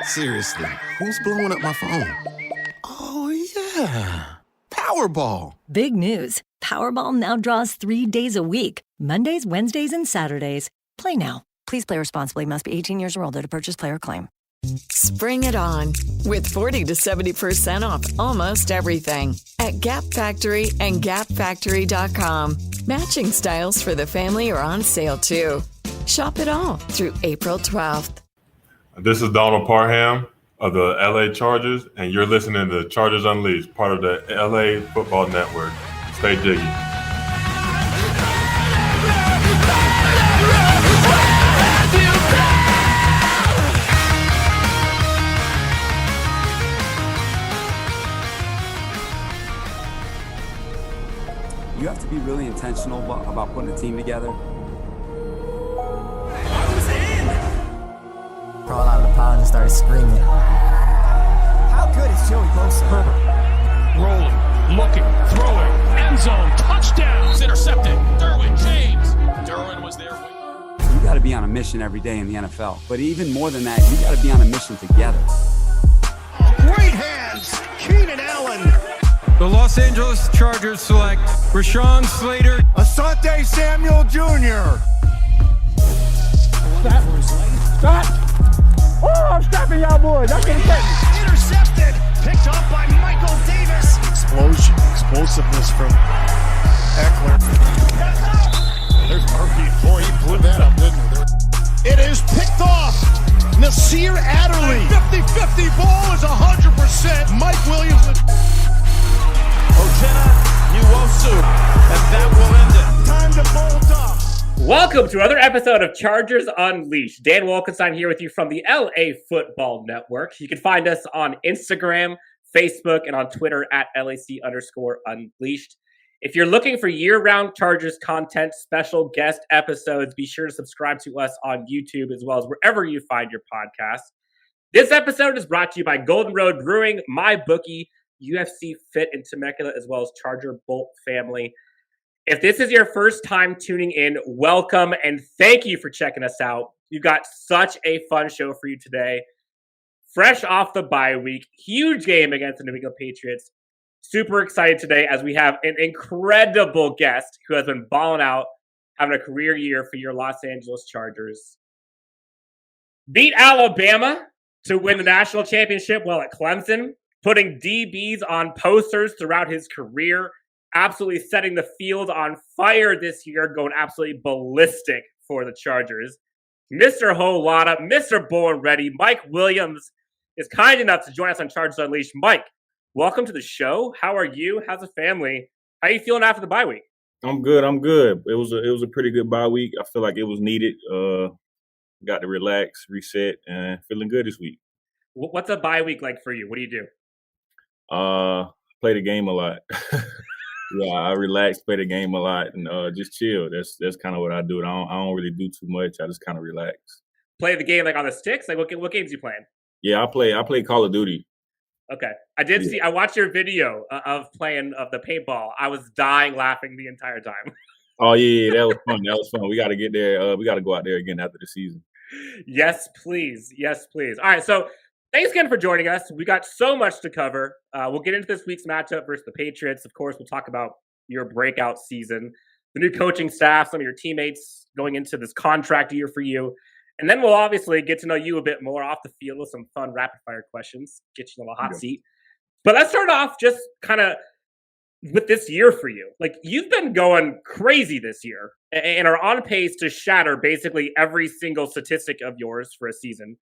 Seriously, who's blowing up my phone? Oh, yeah. Powerball. Big news. Powerball now draws 3 days a week. Mondays, Wednesdays, and Saturdays. Play now. Please play responsibly. Must be 18 years or older to purchase player claim. Spring it on with 40 to 70% off almost everything at Gap Factory and GapFactory.com. Matching styles for the family are on sale too. Shop it all through April 12th. This is Donald Parham of the LA Chargers, and you're listening to Chargers Unleashed, part of the LAFB Network. Stay jiggy. You have to be really intentional about putting a team together. Crawled out of the pond and started screaming. How good is Joey Bosa? Herbert, rolling, looking, throwing, end zone, touchdown, it's intercepted. Derwin James. Derwin was there. You got to be on a mission every day in the NFL. But even more than that, you got to be on a mission together. Great hands, Keenan Allen. The Los Angeles Chargers select Rashawn Slater. Asante Samuel Jr. Stop. Oh, I'm stopping y'all boys. That's what I'm intercepted. Picked up by Michael Davis. Explosion. Explosiveness from Eckler. There's Murphy. Boy, he blew that up, didn't he? It is picked off. Nasir Adderley. 50-50 ball is 100%. Mike Williams. Ochena Nwosu. And that will end it. Time to bolt up. Welcome to another episode of Chargers Unleashed. Dan Wolkenstein here with you from the LAFB Network. You can find us on Instagram, Facebook, and on Twitter at LAC_Unleashed. If you're looking for year-round Chargers content, special guest episodes, be sure to subscribe to us on YouTube as well as wherever you find your podcasts. This episode is brought to you by Golden Road Brewing, MyBookie, UFC Fit in Temecula, as well as Charger Bolt Family. If this is your first time tuning in, welcome and thank you for checking us out. We've got such a fun show for you today. Fresh off the bye week, huge game against the New England Patriots. Super excited today as we have an incredible guest who has been balling out, having a career year for your Los Angeles Chargers. Beat Alabama to win the national championship while at Clemson, putting DBs on posters throughout his career. Absolutely setting the field on fire this year, going absolutely ballistic for the Chargers. Mr. Holada, Mr. Born Ready, Mike Williams is kind enough to join us on Chargers Unleashed. Mike, welcome to the show. How are you? How's the family? How are you feeling after the bye week? I'm good. It was a pretty good bye week. I feel like it was needed. Got to relax, reset, and feeling good this week. What's a bye week like for you? What do you do? Play the game a lot. Yeah, I relax, play the game a lot, and just chill. That's kind of what I do. I don't really do too much. I just kind of relax. Play the game like on the sticks? Like what games you playing? Yeah, I play Call of Duty. Okay, I did see. I watched your video of playing of the paintball. I was dying laughing the entire time. Oh yeah, that was fun. That was fun. We got to get there. We got to go out there again after the season. Yes, please. Yes, please. All right, so. Thanks again for joining us. We got so much to cover. We'll get into this week's matchup versus the Patriots. Of course, we'll talk about your breakout season, the new coaching staff, some of your teammates going into this contract year for you. And then we'll obviously get to know you a bit more off the field with some fun rapid-fire questions, get you in the hot seat. But let's start off just kind of with this year for you. Like, you've been going crazy this year and are on pace to shatter basically every single statistic of yours for a season.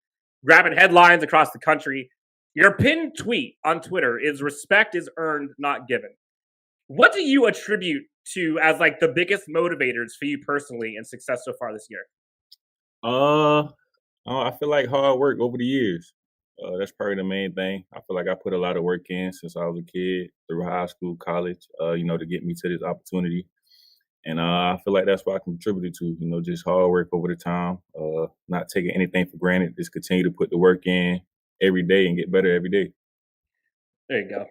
Grabbing headlines across the country. Your pinned tweet on Twitter is "Respect is earned, not given." What do you attribute to as like the biggest motivators for you personally in success so far this year? I feel like hard work over the years. That's probably the main thing. I feel like I put a lot of work in since I was a kid, through high school, college, to get me to this opportunity. And I feel like that's what I contributed to, just hard work over the time, not taking anything for granted, just continue to put the work in every day and get better every day. There you go.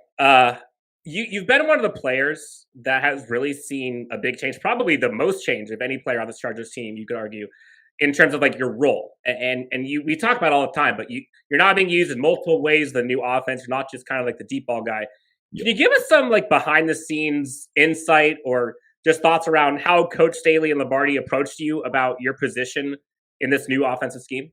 You've been one of the players that has really seen a big change, probably the most change of any player on this Chargers team, you could argue, in terms of like your role. And we talk about it all the time, but you're not being used in multiple ways. The new offense, you're not just kind of like the deep ball guy. Can you give us some like behind the scenes insight or just thoughts around how Coach Staley and Lombardi approached you about your position in this new offensive scheme?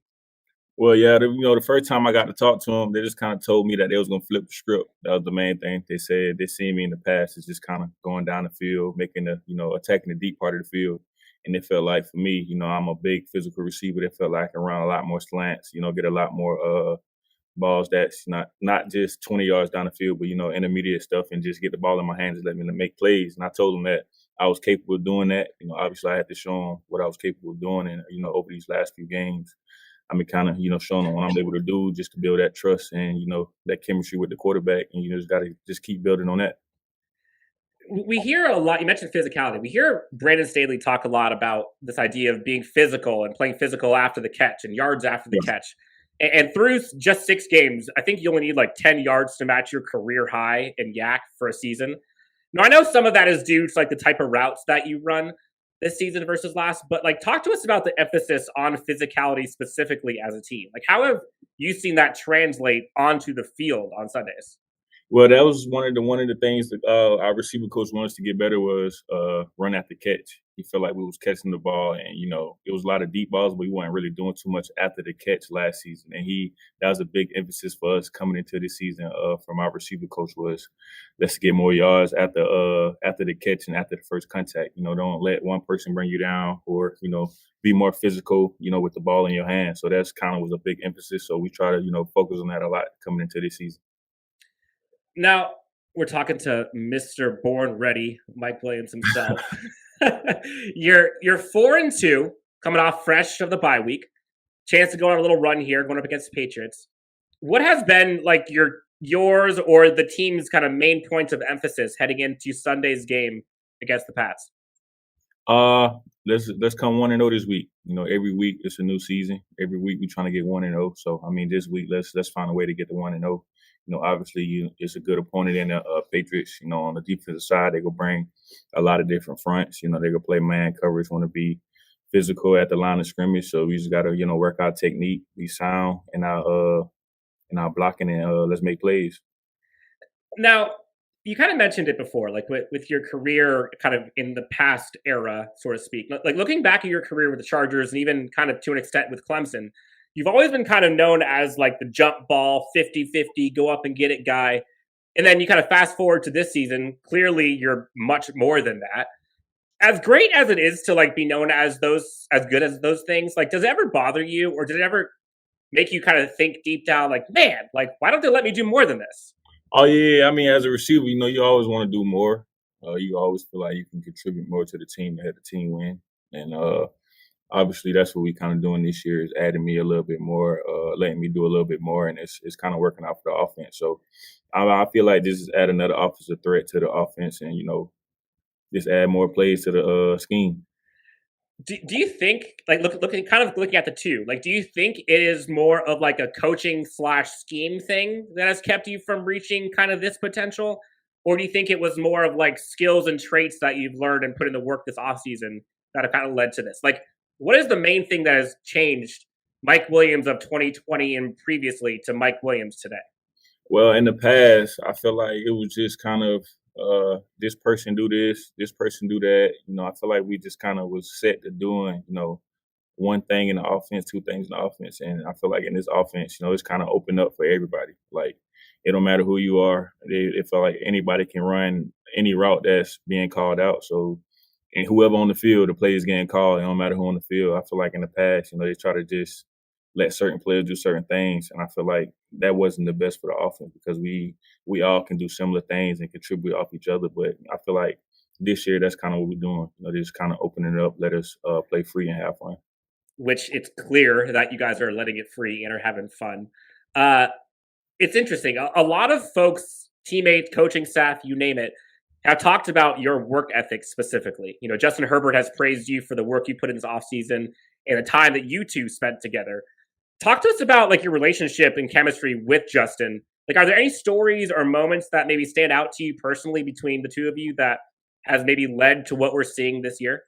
Well, yeah, the first time I got to talk to them, they just kind of told me that they was going to flip the script. That was the main thing. They said they seen me in the past is just kind of going down the field, making attacking the deep part of the field. And it felt like for me, I'm a big physical receiver. It felt like I can run a lot more slants, get a lot more balls that's not just 20 yards down the field, but, intermediate stuff and just get the ball in my hands and let me make plays. And I told them that I was capable of doing that. Obviously I had to show them what I was capable of doing. And, over these last few games, I mean, kind of, showing them what I'm able to do just to build that trust and, that chemistry with the quarterback. And you just got to just keep building on that. We hear a lot, you mentioned physicality. We hear Brandon Staley talk a lot about this idea of being physical and playing physical after the catch and yards after the catch. And through just 6 games, I think you only need like 10 yards to match your career high in YAC for a season. Now, I know some of that is due to like the type of routes that you run this season versus last, but like talk to us about the emphasis on physicality specifically as a team. Like how have you seen that translate onto the field on Sundays? Well, that was one of the things that our receiver coach wanted us to get better was run after catch. He felt like we was catching the ball, and it was a lot of deep balls, but we weren't really doing too much after the catch last season. And that was a big emphasis for us coming into this season from our receiver coach was let's get more yards after the catch and after the first contact. Don't let one person bring you down, or be more physical, with the ball in your hand. So that's kind of was a big emphasis. So we try to focus on that a lot coming into this season. Now, we're talking to Mr. Born Ready, Mike Williams himself. You're 4-2, coming off fresh of the bye week. Chance to go on a little run here, going up against the Patriots. What has been like yours or the team's kind of main points of emphasis heading into Sunday's game against the Pats? Let's come 1-0 this week. Every week it's a new season. Every week we're trying to get 1-0. So I mean, this week let's find a way to get to 1-0. Obviously, it's a good opponent in the Patriots. On the defensive side, they go bring a lot of different fronts. They go play man coverage, want to be physical at the line of scrimmage. So we just got to, work our technique, be sound in our blocking, and let's make plays. Now, you kind of mentioned it before, like with your career kind of in the past era, so to speak. Like looking back at your career with the Chargers and even kind of to an extent with Clemson, you've always been kind of known as like the jump ball, 50-50, go up and get it guy. And then you kind of fast forward to this season. Clearly, you're much more than that. As great as it is to like be known as as good as those things, like does it ever bother you, or did it ever make you kind of think deep down, like, man, like why don't they let me do more than this? Oh yeah, I mean, as a receiver, you always want to do more. You always feel like you can contribute more to the team to have the team win, and obviously, that's what we kind of doing this year is adding me a little bit more, letting me do a little bit more, and it's kind of working out for the offense. So I feel like this is add another offensive threat to the offense and, just add more plays to the scheme. Do you think, like looking at the two, like do you think it is more of like a coaching / scheme thing that has kept you from reaching kind of this potential? Or do you think it was more of like skills and traits that you've learned and put in the work this offseason that have kind of led to this? Like, what is the main thing that has changed Mike Williams of 2020 and previously to Mike Williams today? Well, in the past, I feel like it was just kind of this person do this person do that. I feel like we just kind of was set to doing, one thing in the offense, 2 things in the offense. And I feel like in this offense, it's kind of opened up for everybody. Like, it don't matter who you are. It felt like anybody can run any route that's being called out. So, and whoever on the field, the play is getting called. It don't matter who on the field. I feel like in the past, they try to just let certain players do certain things. And I feel like that wasn't the best for the offense because we all can do similar things and contribute off each other. But I feel like this year, that's kind of what we're doing. Just kind of opening it up, let us play free and have fun. Which it's clear that you guys are letting it free and are having fun. It's interesting. A lot of folks, teammates, coaching staff, you name it, have talked about your work ethic specifically. Justin Herbert has praised you for the work you put in this offseason and the time that you two spent together. Talk to us about like your relationship and chemistry with Justin. Like, are there any stories or moments that maybe stand out to you personally between the two of you that has maybe led to what we're seeing this year?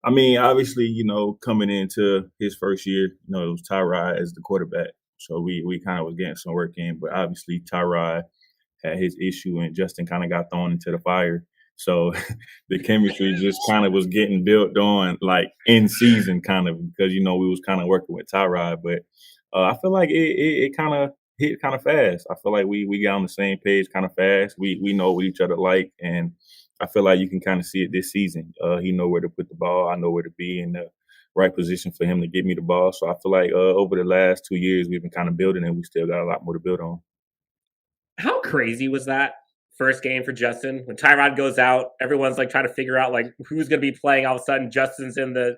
I mean, obviously, coming into his first year, it was Tyrod as the quarterback. So we kind of was getting some work in, but obviously Tyrod had his issue and Justin kind of got thrown into the fire. So the chemistry just kind of was getting built on like in season kind of because, we was kind of working with Tyrod. But I feel like it kind of hit kind of fast. I feel like we got on the same page kind of fast. We know what each other like. And I feel like you can kind of see it this season. He know where to put the ball. I know where to be in the right position for him to get me the ball. So I feel like over the last 2 years, we've been kind of building and we still got a lot more to build on. How crazy was that first game for Justin? When Tyrod goes out, everyone's like trying to figure out like who's going to be playing. All of a sudden, Justin's in the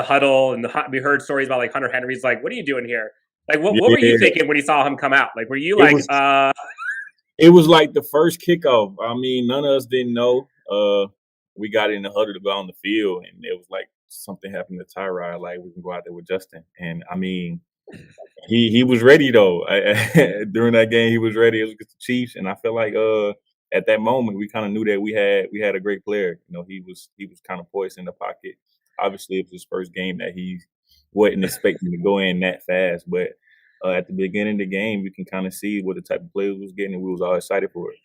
huddle, and we heard stories about like Hunter Henry's like, "What are you doing here?" Like, what were you thinking when you saw him come out? Like, were you like, It was like the first kickoff. I mean, none of us didn't know. We got in the huddle to go on the field, and it was like something happened to Tyrod. Like, we can go out there with Justin, and I mean. He was ready though. During that game, he was ready. It was against the Chiefs, and I feel like at that moment we kind of knew that we had a great player. He was kind of poised in the pocket. Obviously, it was his first game that he wasn't expecting to go in that fast, but at the beginning of the game, you can kind of see what the type of players was getting, and we was all excited for it.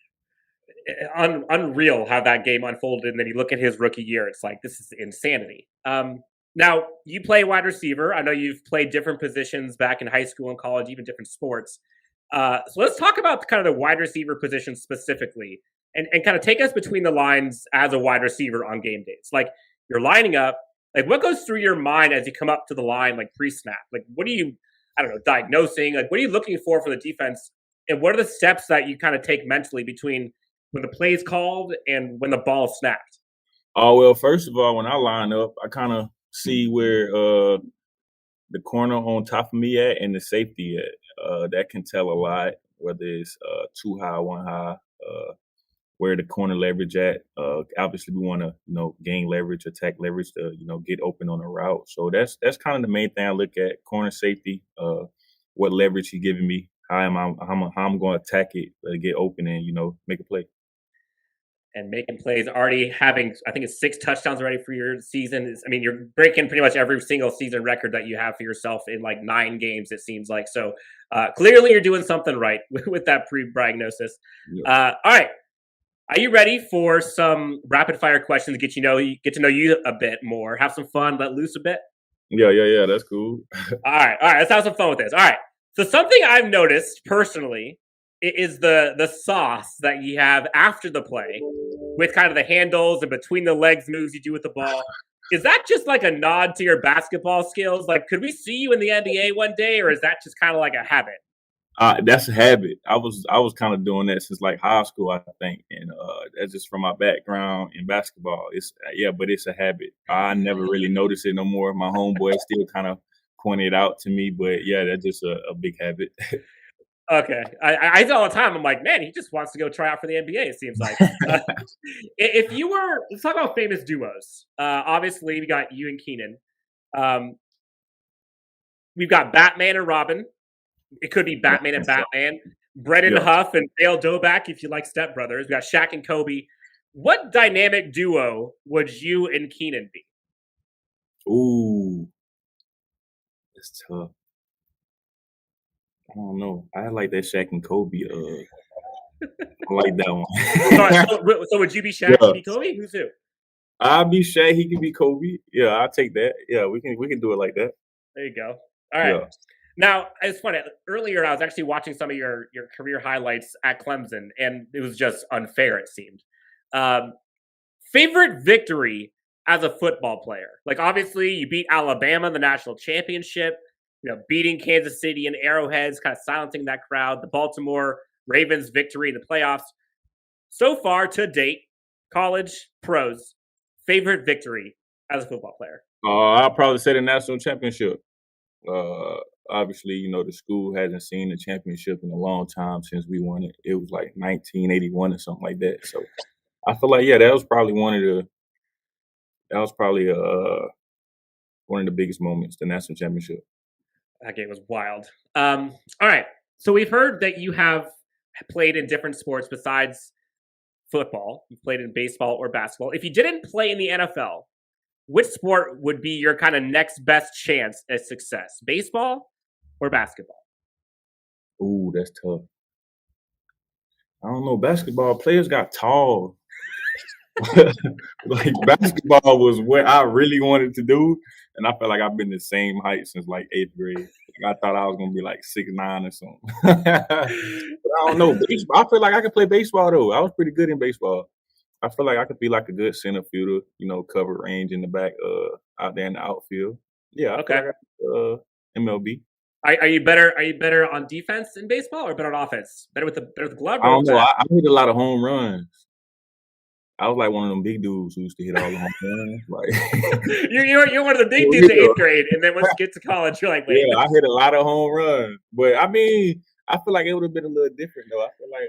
Unreal how that game unfolded, and then you look at his rookie year. It's like this is insanity. Now, you play wide receiver. I know you've played different positions back in high school and college, even different sports. So let's talk about kind of the wide receiver position specifically and kind of take us between the lines as a wide receiver on game days. Like, you're lining up. Like, what goes through your mind as you come up to the line, like pre-snap? Like, what are you, diagnosing? Like, what are you looking for the defense? And what are the steps that you kind of take mentally between when the play is called and when the ball is snapped? Oh, well, first of all, when I line up, I kind of see where the corner on top of me at and the safety at. That can tell a lot, whether it's too high, one high, where the corner leverage at. Obviously, we want to gain leverage, attack leverage to get open on the route. So that's kind of the main thing I look at: corner safety, what leverage he's giving me, how I'm going to attack it, get open and make a play. And making plays, already having, I think it's 6 touchdowns already for your season. I mean, you're breaking pretty much every single season record that you have for yourself in like 9 games, it seems like. So clearly you're doing something right with that pre-diagnosis. Yeah. All right. Are you ready for some rapid fire questions to get to know you a bit more, have some fun, let loose a bit? Yeah. That's cool. All right. Let's have some fun with this. All right. So something I've noticed personally is the sauce that you have after the play with kind of the handles and between the legs moves you do with the ball. Is that just like a nod to your basketball skills? Like, could we see you in the NBA one day, or is that just kind of like a habit? That's a habit. I was kind of doing that since like high school, I think. And that's just from my background in basketball. But it's a habit. I never really noticed it no more. My homeboy still kind of pointed it out to me, but yeah, that's just a big habit. Okay. I say all the time, I'm like, man, he just wants to go try out for the NBA, it seems like. Let's talk about famous duos. Obviously, we got you and Keenan. We've got Batman and Robin. It could be Batman and Batman. Brennan Huff and Dale Doback, if you like Step Brothers. We got Shaq and Kobe. What dynamic duo would you and Keenan be? Ooh. It's tough. I don't know. I like that Shaq and Kobe. I like that one. So would you be Shaq? Yeah. You be Kobe? Who's who? I'll be Shaq. He can be Kobe. Yeah, I'll take that. Yeah, we can do it like that. There you go. All right. Yeah. Now, it's funny. Earlier, I was actually watching some of your career highlights at Clemson, and it was just unfair, it seemed. Favorite victory as a football player? Like, obviously, you beat Alabama in the national championship. Beating Kansas City in Arrowhead, kind of silencing that crowd. The Baltimore Ravens victory in the playoffs. So far to date, college, pros, favorite victory as a football player? I'll probably say the national championship. Obviously, the school hasn't seen the championship in a long time since we won it. It was like 1981 or something like that. So I feel like, that was probably one of the biggest moments, the national championship. That game was wild. All right. So we've heard that you have played in different sports besides football. You've played in baseball or basketball. If you didn't play in the NFL, which sport would be your kind of next best chance at success? Baseball or basketball? Ooh, that's tough. I don't know. Basketball players got tall. Like basketball was what I really wanted to do, and I feel like I've been the same height since like 8th grade. Like, I thought I was gonna be like 6'9" or something. But I don't know. Baseball, I feel like I could play baseball though. I was pretty good in baseball. I feel like I could be like a good center fielder, cover range in the back, out there in the outfield. Yeah, I feel like MLB. Are you better? Are you better on defense in baseball or better on offense? Better with the glove? I don't know. I hit a lot of home runs. I was like one of them big dudes who used to hit all the home runs. Like you're one of the big dudes in 8th grade, and then once you get to college, you're like, wait. Yeah, I hit a lot of home runs, but I mean, I feel like it would have been a little different though. I feel like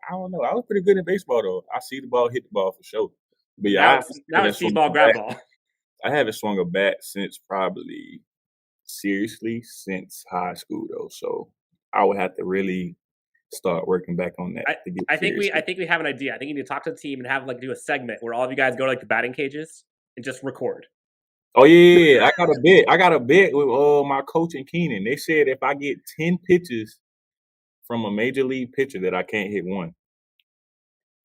I don't know. I was pretty good in baseball though. I see the ball, hit the ball for sure. But yeah, now it's see-ball, grab ball. I haven't swung a bat since since high school though. So I would have to really start working back on that. I think we have an idea. I think you need to talk to the team and have do a segment where all of you guys go to the batting cages and just record. Oh yeah. I got a bet with my coach and Keenan. They said if I get 10 pitches from a major league pitcher that I can't hit one.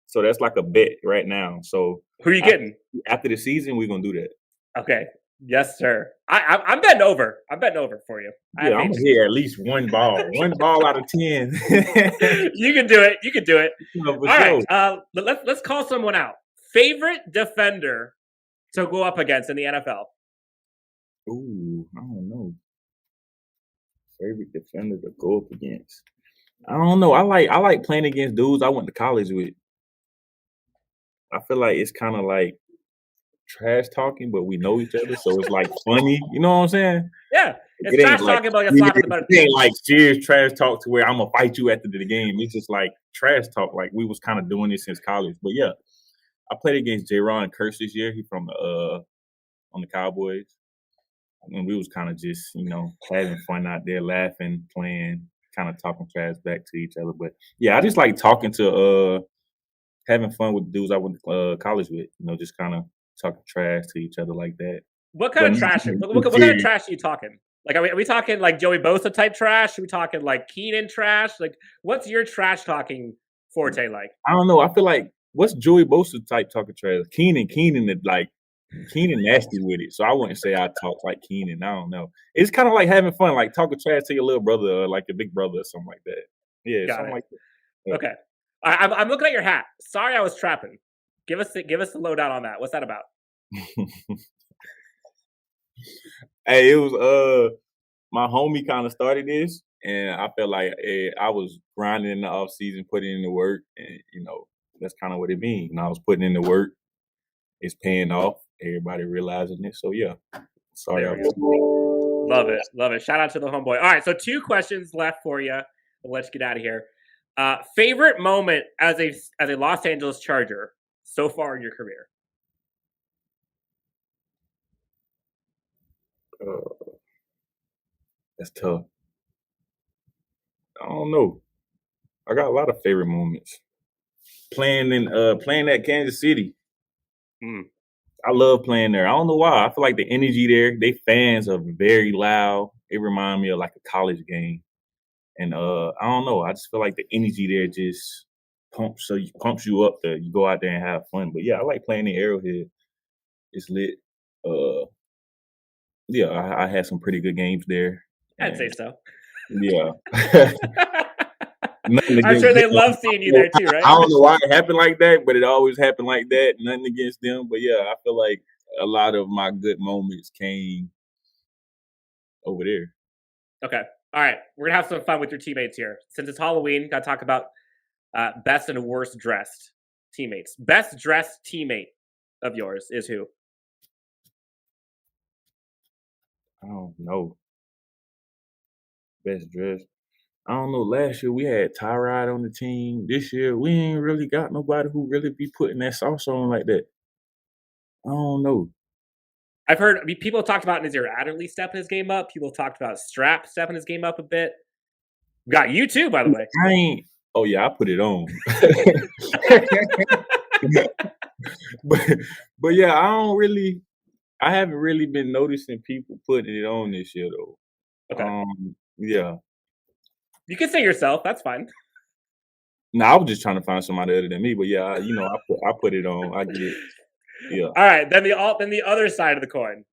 So that's like a bet right now. So who are you getting? After the season, we're gonna do that. Okay. Yes, sir. I'm betting over. I'm betting over for you. Yeah, I'm gonna hit at least one ball. One ball out of 10. You can do it. You can do it. No, all right. Let's call someone out. Favorite defender to go up against in the NFL? Ooh, I don't know. Favorite defender to go up against? I don't know. I like playing against dudes I went to college with. I feel like it's kind of like trash talking, but we know each other, so it's like funny. You know what I'm saying? Yeah, it's trash talking, but you're slapping the better. It ain't like serious trash talk to where I'm gonna fight you after the game. It's just like trash talk. Like we was kind of doing this since college. But yeah, I played against J-Ron Curse this year. He from on the Cowboys, and we was kind of just having fun out there, laughing, playing, kind of talking trash back to each other. But yeah, I just like talking to having fun with the dudes I went to college with. Just kind of talking trash to each other like that. What kind of trash? What kind of trash are you talking? Like, are we talking like Joey Bosa type trash? Are we talking like Keenan trash? Like, what's your trash talking forte like? I don't know. I feel like what's Joey Bosa type talking trash? Keenan nasty with it. So I wouldn't say I talk like Keenan. I don't know. It's kind of like having fun, like talking trash to your little brother or like your big brother or something like that. Yeah, something like that. Yeah. Okay. I'm looking at your hat. Sorry, I was trapping. Give us the lowdown on that. What's that about? Hey, it was my homie kind of started this, and I felt like I was grinding in the off season, putting in the work, and that's kind of what it means. And I was putting in the work. It's paying off. Everybody realizing it. So yeah, sorry. Love it. Shout out to the homeboy. All right, so 2 questions left for you. Let's get out of here. Favorite moment as a Los Angeles Charger so far in your career? That's tough. I don't know. I got a lot of favorite moments. Playing at Kansas City. I love playing there. I don't know why. I feel like the energy there, they fans are very loud. It reminds me of like a college game. And I don't know. I just feel like the energy there just pumps you up to you go out there and have fun. But yeah, I like playing in Arrowhead. It's lit. Yeah, I had some pretty good games there. I'd say so. Yeah. I'm sure they love seeing you there too, right? I don't know why it happened like that, but it always happened like that. Nothing against them. But yeah, I feel like a lot of my good moments came over there. Okay. All right. We're going to have some fun with your teammates here. Since it's Halloween, got to talk about best and worst dressed teammates. Best dressed teammate of yours is who? I don't know. Best dressed. I don't know. Last year we had Tyrod on the team. This year we ain't really got nobody who really be putting that sauce on like that. I don't know. I've heard people talked about Nazir Adderley stepping his game up. People talked about Strap stepping his game up a bit. Got you too, by the way. Oh yeah, I put it on. but yeah, I don't really. I haven't really been noticing people putting it on this year though. Okay. Yeah. You can say yourself. That's fine. No, I was just trying to find somebody other than me, but yeah, I put it on. I get it. Yeah. All right. Then the other side of the coin.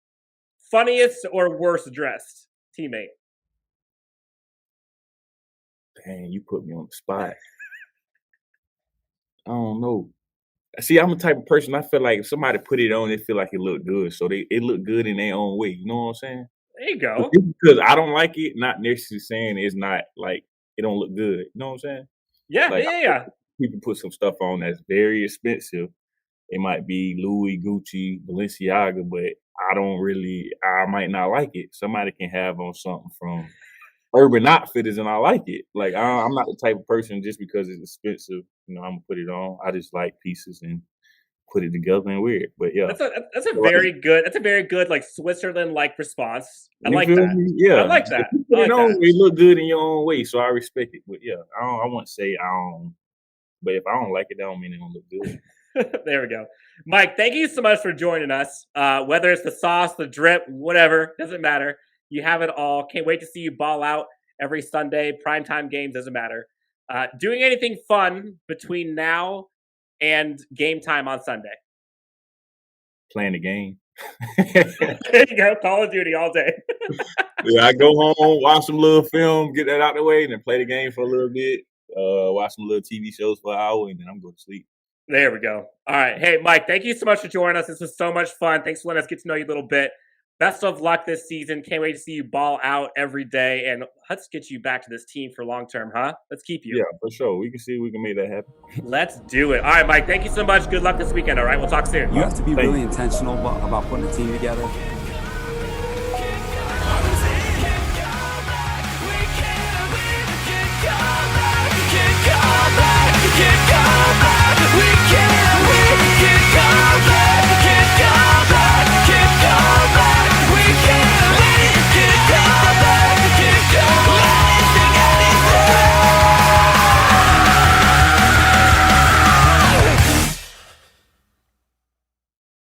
Funniest or worst dressed teammate? Dang, you put me on the spot. I don't know. See, I'm the type of person, I feel like if somebody put it on, they feel like it looked good. So it looked good in their own way. You know what I'm saying? There you go. Because I don't like it, not necessarily saying it's not like it don't look good. You know what I'm saying? Yeah, Like, yeah. People put some stuff on that's very expensive. It might be Louis, Gucci, Balenciaga, but I might not like it. Somebody can have on something from Urban Outfitters and I like it. Like, I'm not the type of person just because it's expensive, I'm gonna put it on. I just like pieces and put it together and wear it. But yeah, that's a very good like Switzerland like response. I you like feel that. me? Yeah, I like that. It look good in your own way, so I respect it. But yeah, I won't say I don't. But if I don't like it, that don't mean it don't look good. There we go. Mike, thank you so much for joining us. Whether it's the sauce, the drip, whatever, doesn't matter. You have it all. Can't wait to see you ball out every Sunday. Primetime games, doesn't matter. Doing anything fun between now and game time on Sunday? Playing the game. There you go. Call of Duty all day. Yeah, I go home, watch some little film, get that out the way, and then play the game for a little bit. Watch some little TV shows for an hour, and then I'm going to sleep. There we go. All right. Hey, Mike, thank you so much for joining us. This was so much fun. Thanks for letting us get to know you a little bit. Best of luck this season. Can't wait to see you ball out every day. And let's get you back to this team for long term, huh? Let's keep you. Yeah, for sure. We can see if we can make that happen. Let's do it. All right, Mike, thank you so much. Good luck this weekend, all right? We'll talk soon. You have to be really intentional about putting a team together.